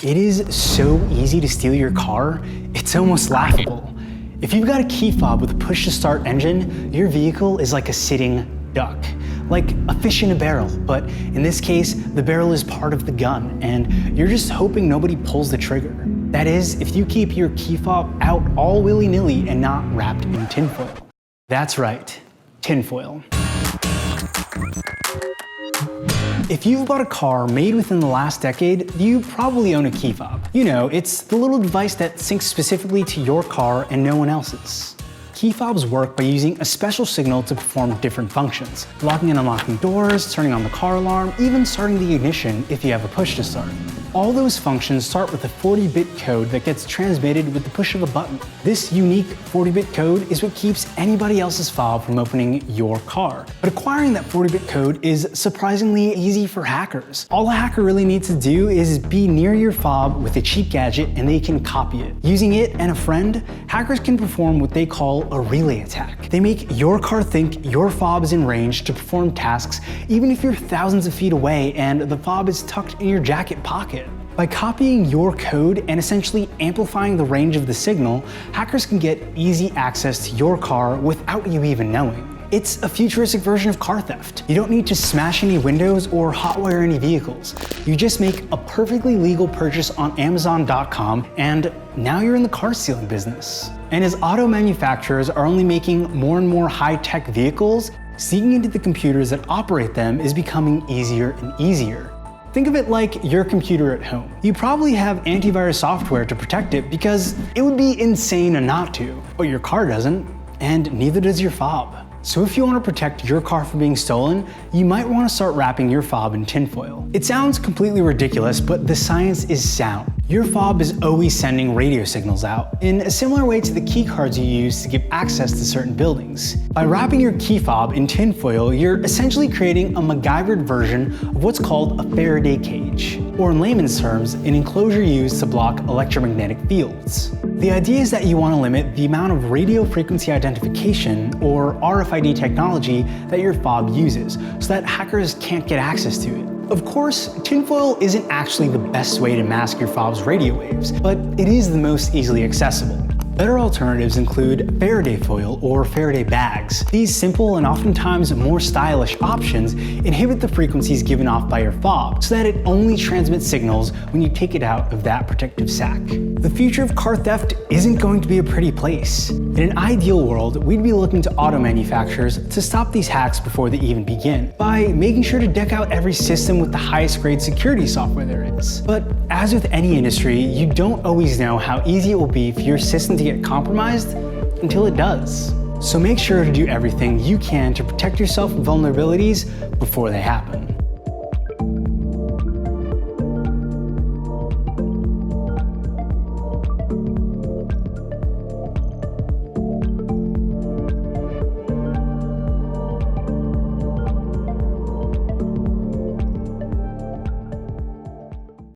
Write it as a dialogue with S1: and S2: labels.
S1: It is so easy to steal your car, it's almost laughable. If you've got a key fob with a push-to-start engine, your vehicle is like a sitting duck, like a fish in a barrel, but in this case, the barrel is part of the gun, and you're just hoping nobody pulls the trigger. That is, if you keep your key fob out all willy-nilly and not wrapped in tinfoil. That's right, tinfoil. If you've bought a car made within the last decade, you probably own a key fob. You know, it's the little device that syncs specifically to your car and no one else's. Key fobs work by using a special signal to perform different functions. Locking and unlocking doors, turning on the car alarm, even starting the ignition if you have a push to start. All those functions start with a 40-bit code that gets transmitted with the push of a button. This unique 40-bit code is what keeps anybody else's fob from opening your car. But acquiring that 40-bit code is surprisingly easy for hackers. All a hacker really needs to do is be near your fob with a cheap gadget and they can copy it. Using it and a friend, hackers can perform what they call a relay attack. They make your car think your fob is in range to perform tasks even if you're thousands of feet away and the fob is tucked in your jacket pocket. By copying your code and essentially amplifying the range of the signal, hackers can get easy access to your car without you even knowing. It's a futuristic version of car theft. You don't need to smash any windows or hotwire any vehicles. You just make a perfectly legal purchase on Amazon.com and now you're in the car stealing business. And as auto manufacturers are only making more and more high-tech vehicles, sneaking into the computers that operate them is becoming easier and easier. Think of it like your computer at home. You probably have antivirus software to protect it because it would be insane not to, but your car doesn't, and neither does your fob. So if you want to protect your car from being stolen, you might want to start wrapping your fob in tinfoil. It sounds completely ridiculous, but the science is sound. Your fob is always sending radio signals out, in a similar way to the key cards you use to give access to certain buildings. By wrapping your key fob in tinfoil, you're essentially creating a MacGyvered version of what's called a Faraday Cage, or in layman's terms, an enclosure used to block electromagnetic fields. The idea is that you want to limit the amount of radio frequency identification, or RFID technology, that your fob uses, so that hackers can't get access to it. Of course, tinfoil isn't actually the best way to mask your fob's radio waves, but it is the most easily accessible. Better alternatives include Faraday foil or Faraday bags. These simple and oftentimes more stylish options inhibit the frequencies given off by your fob so that it only transmits signals when you take it out of that protective sac. The future of car theft isn't going to be a pretty place. In an ideal world, we'd be looking to auto manufacturers to stop these hacks before they even begin, by making sure to deck out every system with the highest grade security software there is. But as with any industry, you don't always know how easy it will be for your system to get compromised until it does. So make sure to do everything you can to protect yourself from vulnerabilities before they happen.